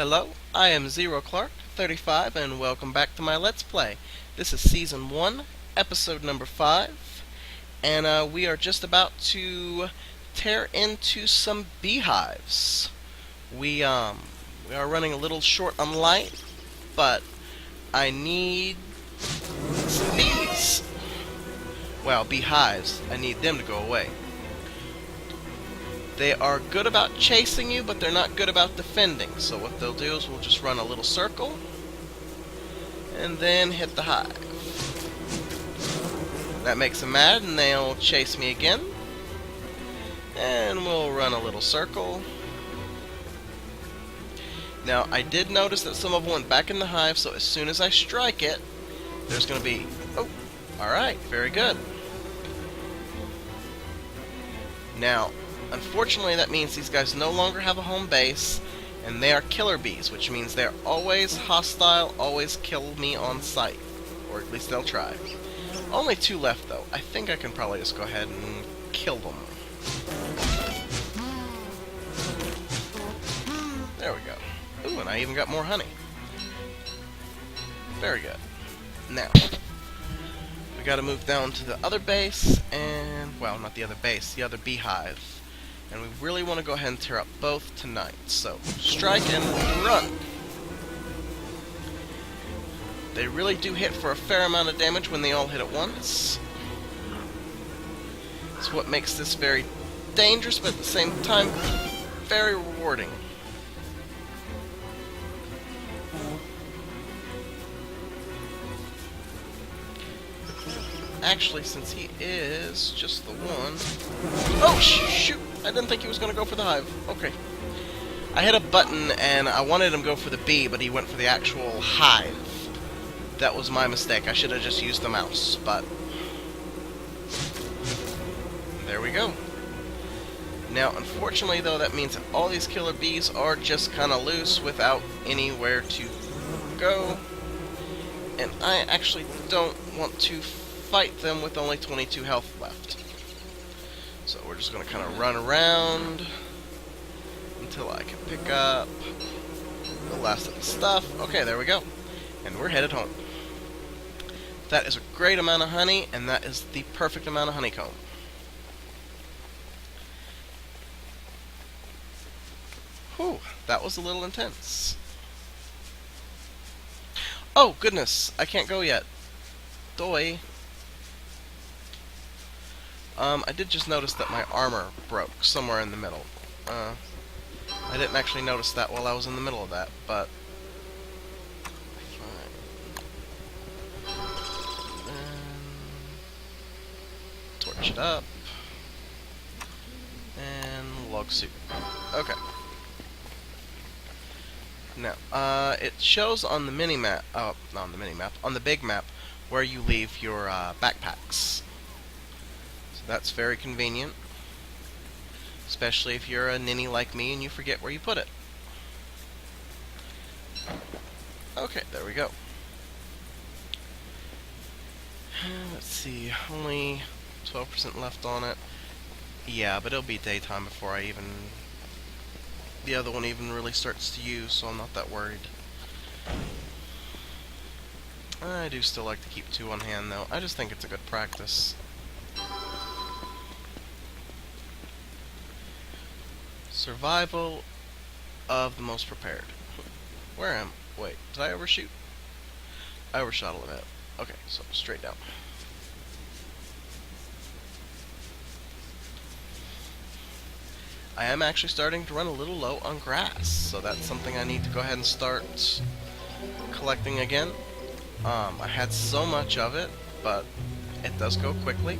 Hello, I am Zero Clark, 35, and welcome back to my Let's Play. This is Season 1, Episode number 5, and we are just about to tear into some beehives. We are running a little short on light, but I need some bees. Well, beehives. I need them to go away. They are good about chasing you, but they're not good about defending. So what they'll do is we'll just run a little circle, and then hit the hive. That makes them mad, and they'll chase me again. And we'll run a little circle. Now, I did notice that some of them went back in the hive, so as soon as I strike it, there's going to be... Oh, alright, very good. Now, unfortunately, that means these guys no longer have a home base, and they are killer bees, which means they're always hostile, always kill me on sight. Or at least they'll try. Only 2 left, though. I think I can probably just go ahead and kill them. There we go. Ooh, and I even got more honey. Very good. Now, we gotta move down to the other base, and, well, not the other base, the other beehive. And we really want to go ahead and tear up both tonight. So, strike and run. They really do hit for a fair amount of damage when they all hit at once. It's what makes this very dangerous, but at the same time, very rewarding. Actually, since he is just the one... Oh, shoot! I didn't think he was going to go for the hive. Okay. I hit a button, and I wanted him to go for the bee, but he went for the actual hive. That was my mistake. I should have just used the mouse, but... There we go. Now, unfortunately, though, that means that all these killer bees are just kind of loose without anywhere to go. And I actually don't want to fight them with only 22 health left. So we're just going to kind of run around until I can pick up the last of the stuff. Okay, there we go. And we're headed home. That is a great amount of honey, and that is the perfect amount of honeycomb. Whew, that was a little intense. Oh, goodness, I can't go yet. Doy. I did just notice that my armor broke somewhere in the middle. I didn't actually notice that while I was in the middle of that, but... Fine. Torch it up. And log soup. Okay. Now, it shows on the mini-map, not on the mini-map, on the big map, where you leave your backpacks. That's very convenient, especially if you're a ninny like me and you forget where you put it. Okay, there we go. Let's see, only 12% left on it. Yeah, but it'll be daytime before the other one even really starts to use, so I'm not that worried. I do still like to keep 2 on hand, though. I just think it's a good practice. Survival of the most prepared. Where am I? Wait, did I overshoot? I overshot a little bit. Okay, so straight down. I am actually starting to run a little low on grass, so that's something I need to go ahead and start collecting again. I had so much of it, but it does go quickly.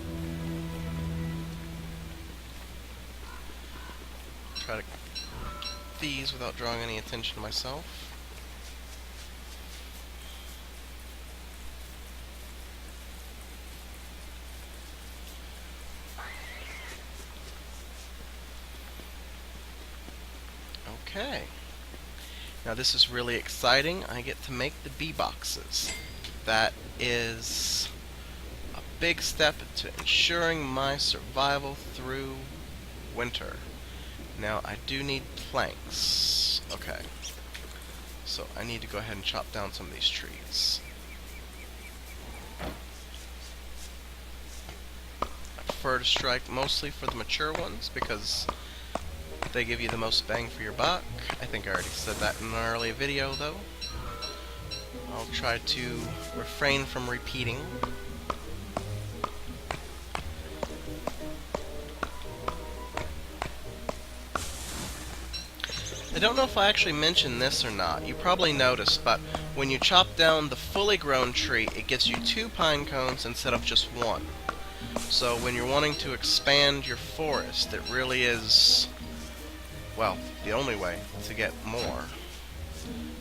Try to get these without drawing any attention to myself. Okay. Now this is really exciting. I get to make the bee boxes. That is a big step to ensuring my survival through winter. Now, I do need planks. Okay. So I need to go ahead and chop down some of these trees. I prefer to strike mostly for the mature ones because they give you the most bang for your buck. I think I already said that in an earlier video though. I'll try to refrain from repeating. I don't know if I actually mentioned this or not. You probably noticed, but when you chop down the fully grown tree, it gives you 2 pine cones instead of just 1. So when you're wanting to expand your forest, it really is, well, the only way to get more.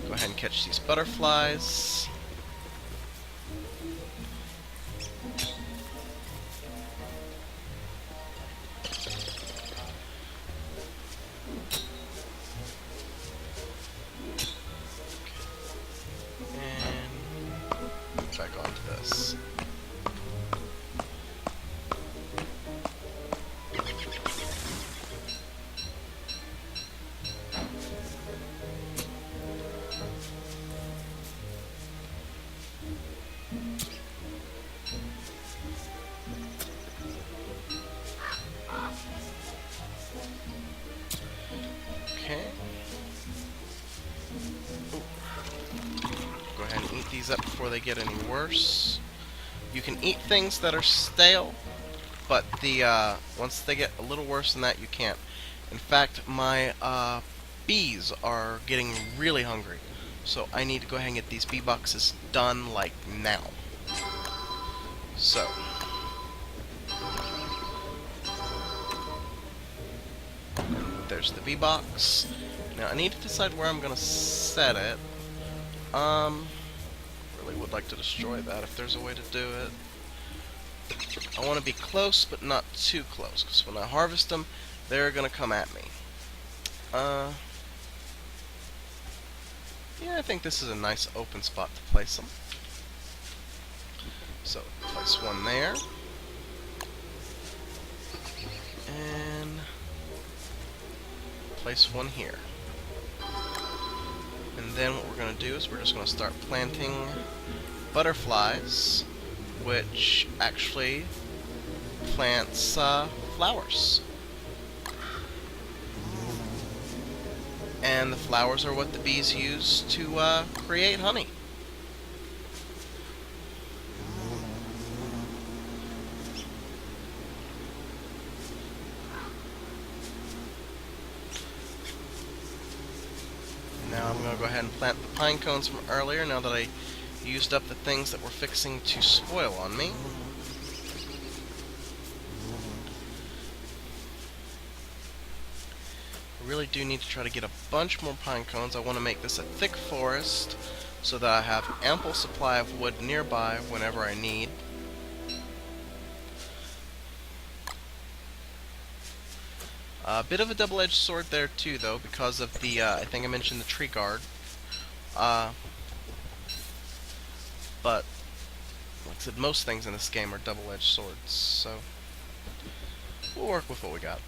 Go ahead and catch these butterflies. And back onto this. Okay. Ooh. Go ahead and eat these up before they get any worse. You can eat things that are stale, but once they get a little worse than that, you can't. In fact, my bees are getting really hungry, so I need to go ahead and get these bee boxes done, like, now. So, there's the bee box. Now I need to decide where I'm gonna set it. Really would like to destroy that if there's a way to do it. I want to be close, but not too close, because when I harvest them, they're gonna come at me. Yeah, I think this is a nice open spot to place them. So, place one there. And place one here. And then what we're going to do is we're just going to start planting butterflies, which actually plants flowers. And the flowers are what the bees use to create honey. Now I'm going to go ahead and plant the pine cones from earlier, now that I used up the things that were fixing to spoil on me. I really do need to try to get a bunch more pine cones. I want to make this a thick forest so that I have ample supply of wood nearby whenever I need. A bit of a double-edged sword there too, though, because of the, I think I mentioned the tree guard. But, like I said, most things in this game are double-edged swords, so we'll work with what we got.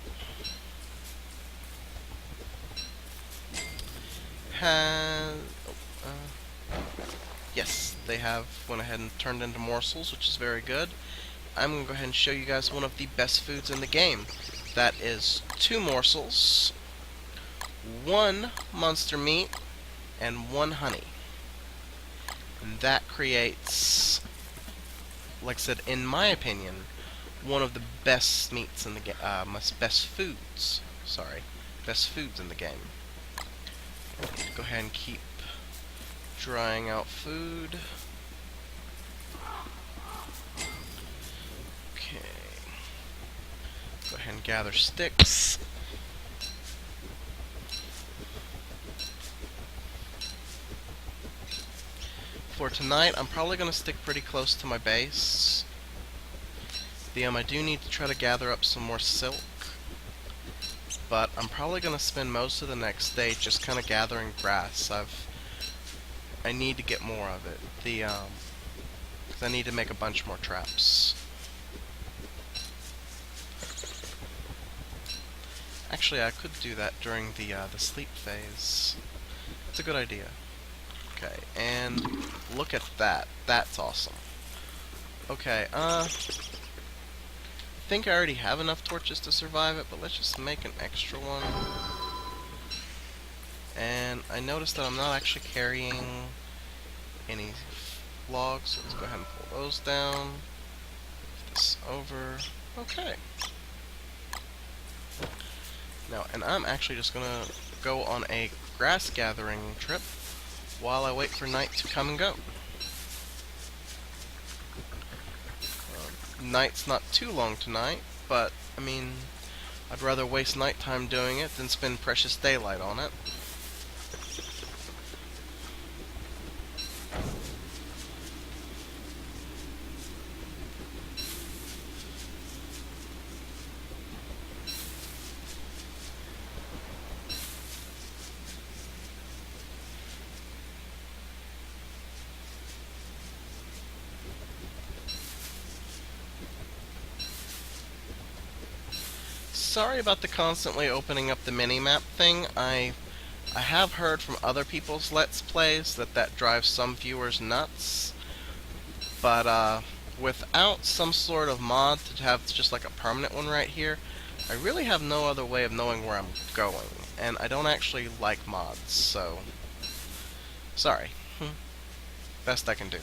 Yes, they have went ahead and turned into morsels, which is very good. I'm going to go ahead and show you guys one of the best foods in the game. That is 2 morsels, 1 monster meat, and 1 honey. And that creates, like I said, in my opinion, one of the best meats in the game. Best foods. Sorry, best foods in the game. Go ahead and keep drying out food. Go ahead and gather sticks. For tonight, I'm probably going to stick pretty close to my base. I do need to try to gather up some more silk, but I'm probably going to spend most of the next day just kind of gathering grass. I need to get more of it. 'Cause I need to make a bunch more traps. Actually, I could do that during the sleep phase. It's a good idea. Okay, and look at that. That's awesome. Okay, I think I already have enough torches to survive it, but let's just make an extra one. And I noticed that I'm not actually carrying any logs, so let's go ahead and pull those down. Move this over. Okay. Now, and I'm actually just gonna go on a grass gathering trip while I wait for night to come and go. Night's not too long tonight, but, I mean, I'd rather waste nighttime doing it than spend precious daylight on it. Sorry about the constantly opening up the mini-map thing. I have heard from other people's Let's Plays that drives some viewers nuts. But without some sort of mod to have just like a permanent one right here, I really have no other way of knowing where I'm going. And I don't actually like mods, so... sorry. Best I can do.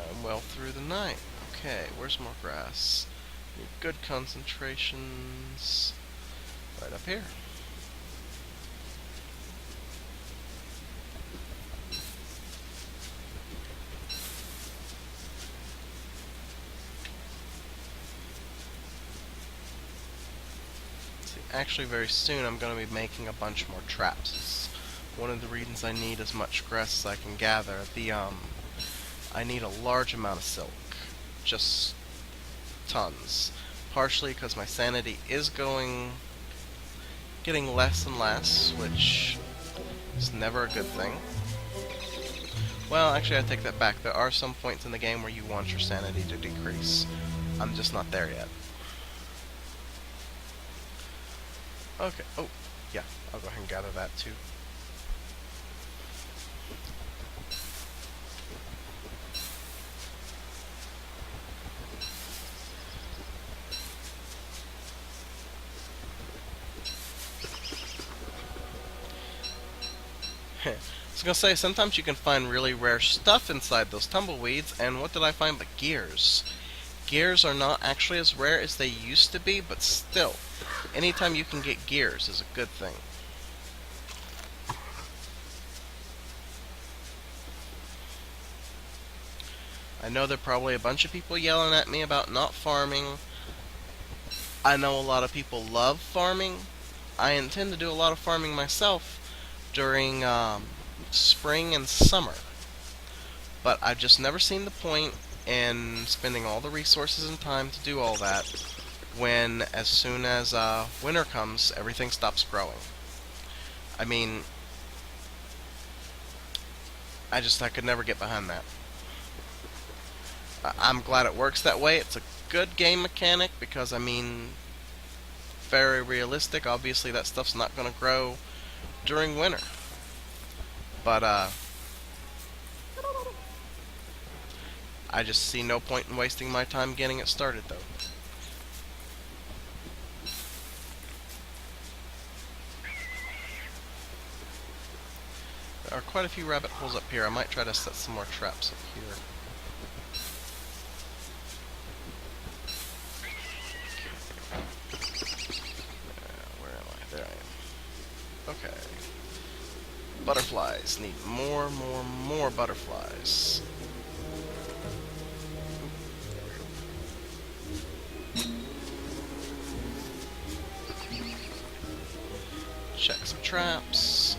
I'm well through the night. Okay, where's more grass? Need good concentrations. Right up here. See, actually very soon I'm going to be making a bunch more traps. It's one of the reasons I need as much grass as I can gather. I need a large amount of silk. Just tons. Partially because my sanity is getting less and less, which is never a good thing. Well, actually I take that back. There are some points in the game where you want your sanity to decrease. I'm just not there yet. Okay, oh, yeah, I'll go ahead and gather that too. I was gonna say, sometimes you can find really rare stuff inside those tumbleweeds, and what did I find but gears? Gears are not actually as rare as they used to be, but still, anytime you can get gears is a good thing. I know there are probably a bunch of people yelling at me about not farming. I know a lot of people love farming. I intend to do a lot of farming myself during spring and summer. But I've just never seen the point in spending all the resources and time to do all that when, as soon as winter comes, everything stops growing. I mean, I could never get behind that. I'm glad it works that way. It's a good game mechanic because, I mean, very realistic. Obviously, that stuff's not going to grow during winter. But, I just see no point in wasting my time getting it started, though. There are quite a few rabbit holes up here. I might try to set some more traps up here. Where am I? There I am. Okay. Butterflies. Need more butterflies. Check some traps.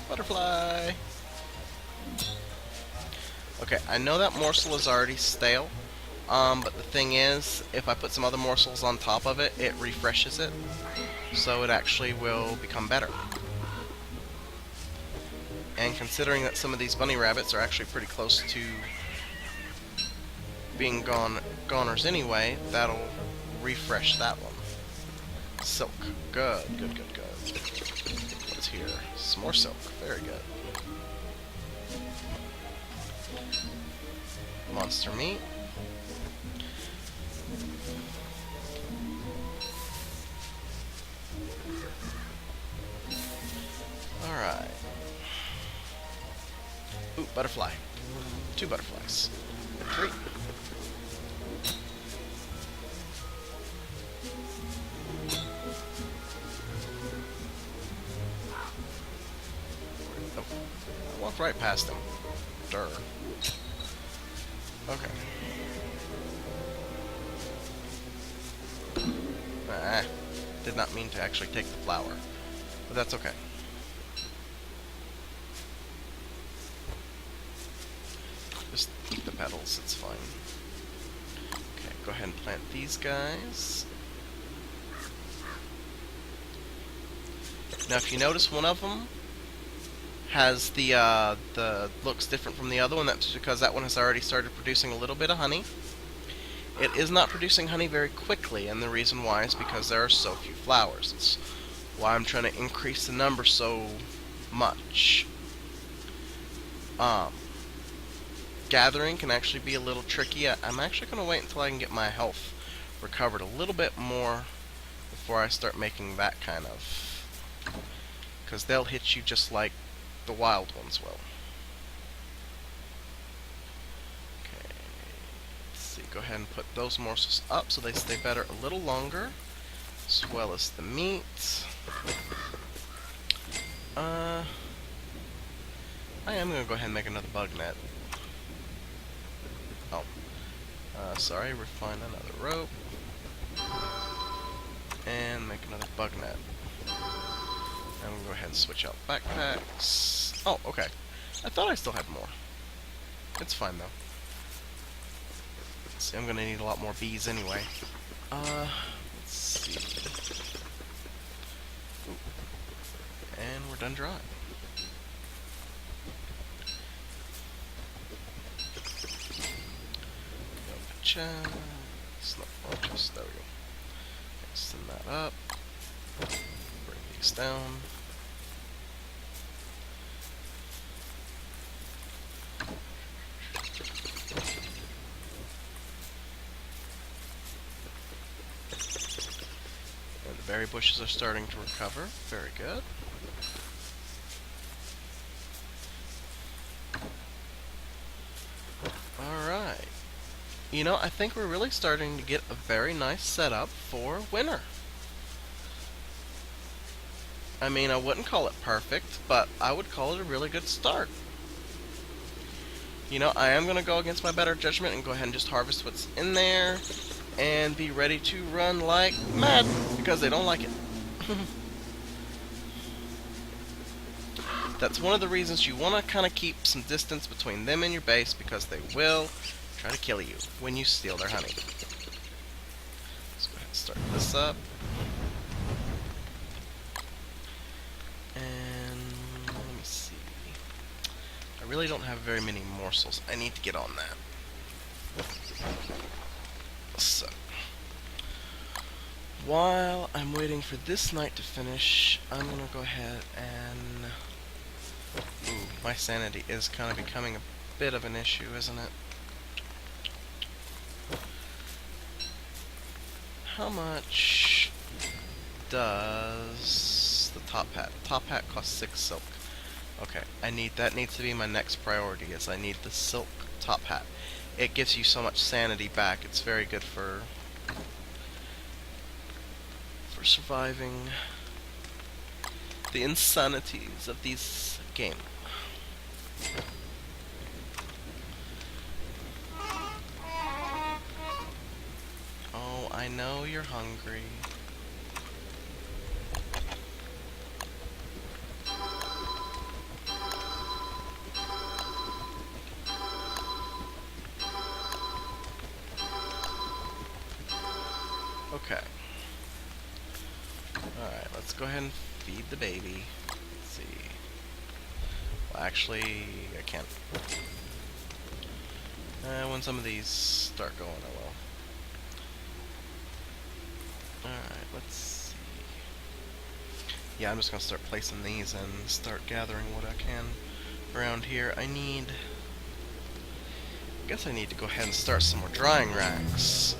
Butterfly! Okay, I know that morsel is already stale, But the thing is, if I put some other morsels on top of it, it refreshes it, so it actually will become better. And considering that some of these bunny rabbits are actually pretty close to being goners anyway, that'll refresh that one. Silk. Good, good, good, good. What's here? Some more silk. Very good. Monster meat. Alright. Ooh, butterfly. 2 butterflies. 3. Oh, I walked right past him. Durr. Okay. Ah, did not mean to actually take the flower, but that's okay. Just eat the petals, it's fine. Okay, go ahead and plant these guys. Now if you notice, one of them has the looks different from the other one. That's because that one has already started producing a little bit of honey. It is not producing honey very quickly, and the reason why is because there are so few flowers. It's why I'm trying to increase the number so much. Gathering can actually be a little tricky. I'm actually going to wait until I can get my health recovered a little bit more before I start making that kind of... because they'll hit you just like the wild ones will. Okay, let's see, go ahead and put those morsels up so they stay better a little longer, as well as the meat. I am going to go ahead and make another bug net. Oh, sorry, refine another rope, and make another bug net. I'm going to go ahead and switch out backpacks. Oh, okay. I thought I still had more. It's fine, though. Let's see, I'm going to need a lot more bees anyway. Let's see. Ooh. And we're done drying. It's not just, there we go. Send that up. Bring these down. And the berry bushes are starting to recover. Very good. Alright. You know, I think we're really starting to get a very nice setup for winter. I mean, I wouldn't call it perfect, but I would call it a really good start. You know, I am going to go against my better judgment and go ahead and just harvest what's in there and be ready to run like mad because they don't like it. That's one of the reasons you want to kind of keep some distance between them and your base, because they will try to kill you when you steal their honey. Let's go ahead and start this up. And let me see. I really don't have very many morsels. I need to get on that. So, while I'm waiting for this night to finish, I'm going to go ahead and... Ooh, my sanity is kind of becoming a bit of an issue, isn't it? How much does the top hat? Top hat costs 6 silk. Okay, that needs to be my next priority, is I need the silk top hat. It gives you so much sanity back. It's very good for surviving the insanities of these games. Oh, I know you're hungry. let's go ahead and feed the baby. Let's see. Well, actually, I can't. When some of these start going, I will. Alright, let's see. Yeah, I'm just going to start placing these and start gathering what I can around here. I guess I need to go ahead and start some more drying racks.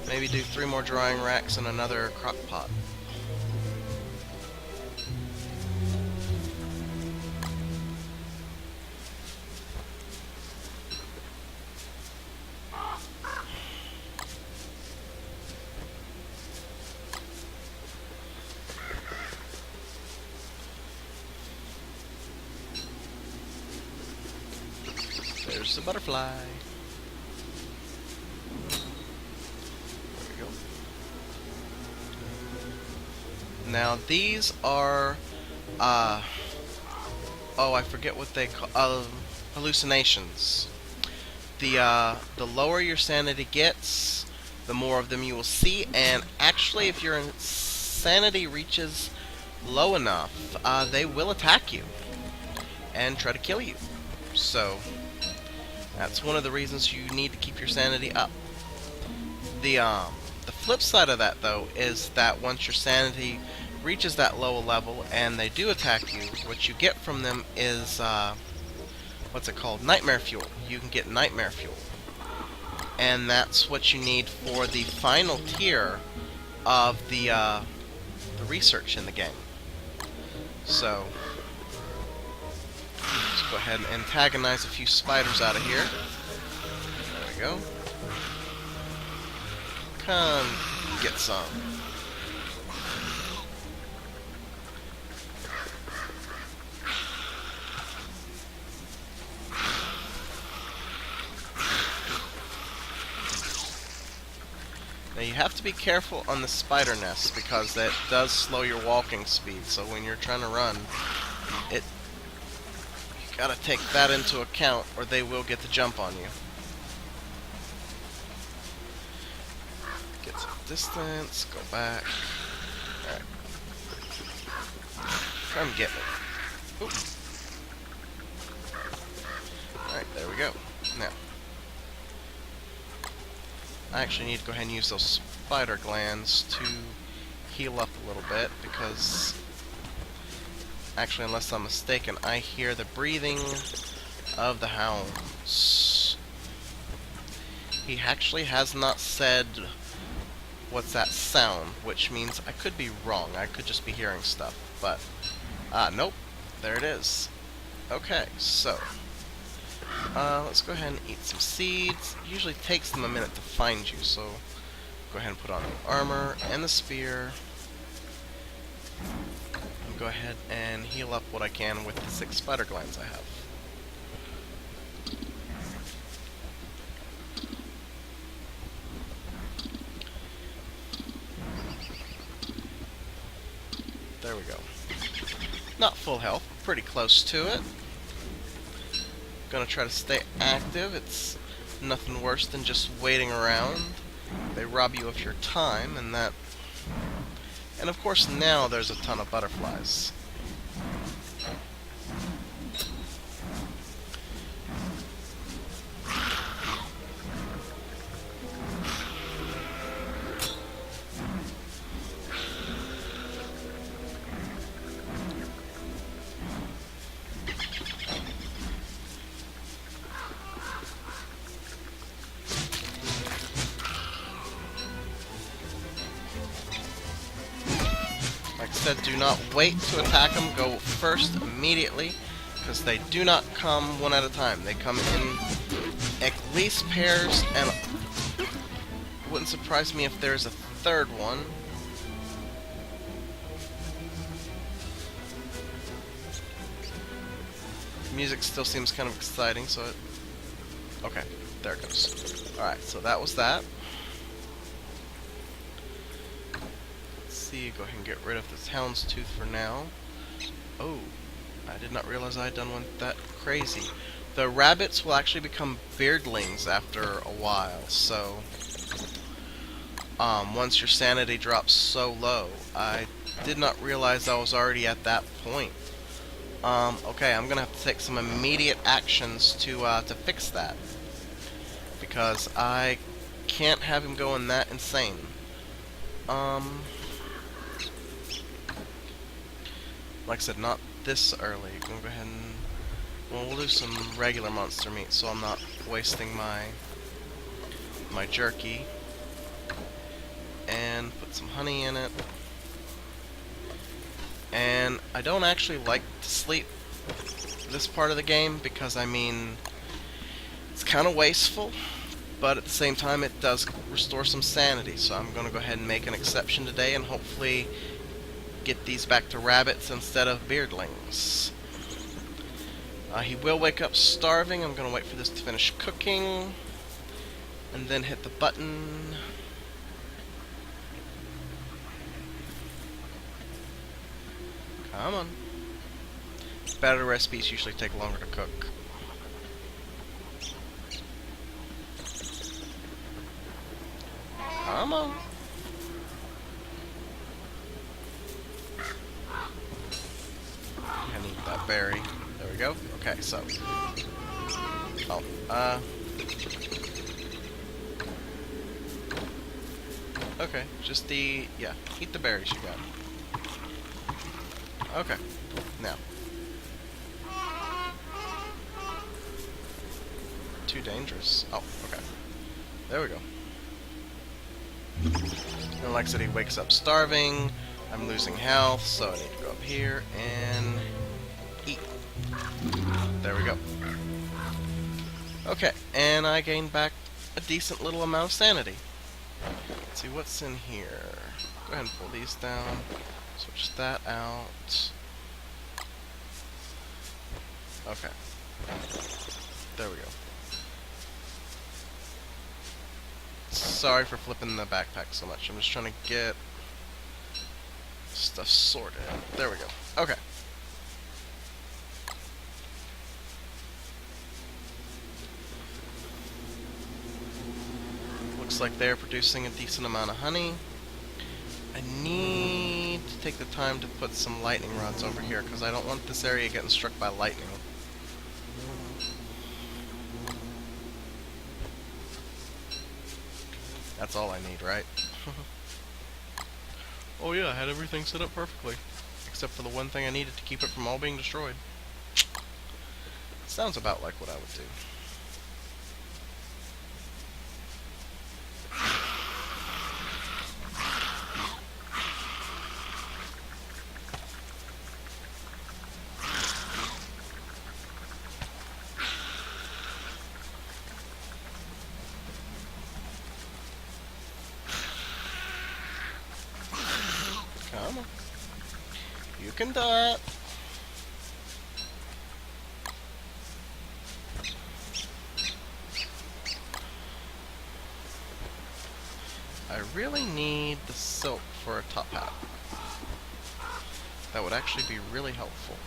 Maybe do 3 more drying racks and another crock pot. There's the butterfly. There we go. Now these are, oh, I forget what they call, hallucinations. The lower your sanity gets, the more of them you will see, and actually if your sanity reaches low enough, they will attack you and try to kill you. So that's one of the reasons you need to keep your sanity up. The flip side of that, though, is that once your sanity reaches that lower level and they do attack you, what you get from them is, what's it called? Nightmare fuel. You can get nightmare fuel. And that's what you need for the final tier of the research in the game. So let's go ahead and antagonize a few spiders out of here. There we go. Come get some. Now you have to be careful on the spider nests because that does slow your walking speed. So when you're trying to run, you gotta take that into account, or they will get the jump on you. Get some distance, go back. Alright. Come get me. Oop. Alright, there we go. Now, I actually need to go ahead and use those spider glands to heal up a little bit, because actually, unless I'm mistaken, I hear the breathing of the hounds. He actually has not said what's that sound, which means I could be wrong. I could just be hearing stuff, but nope, there it is. Okay, so let's go ahead and eat some seeds. It usually takes them a minute to find you, so go ahead and put on the armor and the spear. And go ahead and heal up what I can with the 6 spider glands I have. There we go. Not full health, pretty close to it. Gonna try to stay active. It's nothing worse than just waiting around. They rob you of your time, and that... And of course now there's a ton of butterflies. Like I said, do not wait to attack them. Go first immediately, because they do not come one at a time. They come in at least pairs, and it wouldn't surprise me if there's a third one. The music still seems kind of exciting, so it... Okay, there it goes. Alright, so that was that. Go ahead and get rid of this houndstooth for now. Oh, I did not realize I had done one that crazy. The rabbits will actually become beardlings after a while, so once your sanity drops so low, I did not realize I was already at that point. Okay, I'm gonna have to take some immediate actions to fix that. Because I can't have him going that insane. Like I said, not this early. I'm gonna go ahead and... Well, we'll do some regular monster meat so I'm not wasting my jerky. And put some honey in it. And I don't actually like to sleep this part of the game because, I mean, it's kind of wasteful, but at the same time it does restore some sanity. So I'm going to go ahead and make an exception today and hopefully get these back to rabbits instead of beardlings. He will wake up starving. I'm going to wait for this to finish cooking and then hit the button. Come on. Better recipes usually take longer to cook. Come on. I need that berry. There we go. Okay, so. Oh, okay, just the... Yeah, eat the berries you got. Okay, now. Too dangerous. Oh, okay. There we go. And like I said, he wakes up starving. I'm losing health, so I need to go up here and eat. There we go. Okay, and I gained back a decent little amount of sanity. Let's see what's in here. Go ahead and pull these down. Switch that out. Okay. There we go. Sorry for flipping the backpack so much. I'm just trying to get stuff sorted. There we go. Okay. Looks like they're producing a decent amount of honey. I need to take the time to put some lightning rods over here because I don't want this area getting struck by lightning. That's all I need, right? Oh yeah, I had everything set up perfectly. Except for the one thing I needed to keep it from all being destroyed. Sounds about like what I would do. Come on. You can do it. I really need the silk for a top hat. That would actually be really helpful.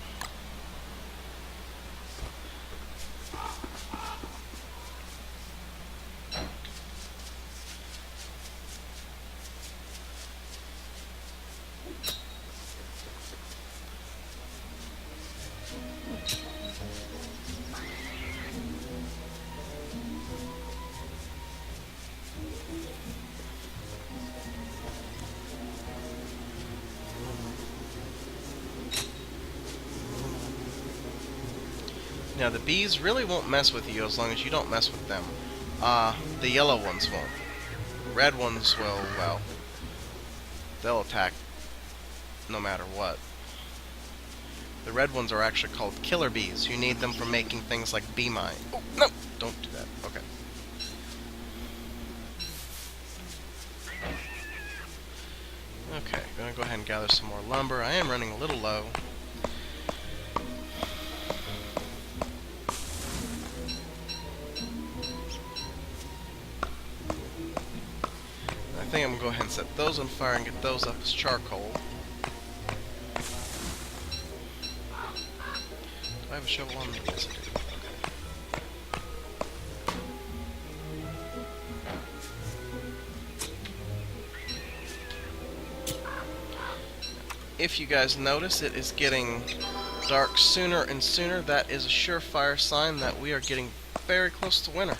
Now the bees really won't mess with you as long as you don't mess with them. The yellow ones won't. Red ones will, well, they'll attack no matter what. The red ones are actually called killer bees. You need them for making things like bee mine. Oh, no! Don't do that. Okay. Okay, gonna go ahead and gather some more lumber. I am running a little low. I think I'm going to go ahead and set those on fire and get those up as charcoal. Do I have a shovel on me? Yes, I do. Okay. if you guys notice, it is getting dark sooner and sooner. That is a surefire sign that we are getting very close to winter.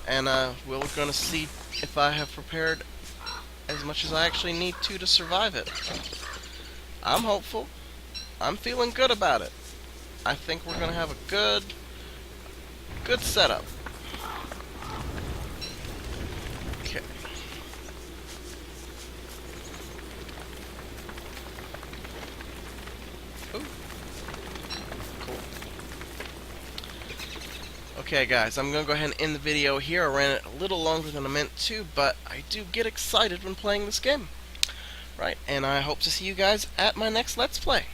And we're going to see if I have prepared as much as I actually need to survive it. I'm hopeful. I'm feeling good about it. I think we're going to have a good setup. Okay. Ooh. Cool. Okay guys, I'm going to go ahead and end the video here. I ran it a little longer than I meant to, but I do get excited when playing this game. Right, and I hope to see you guys at my next Let's Play.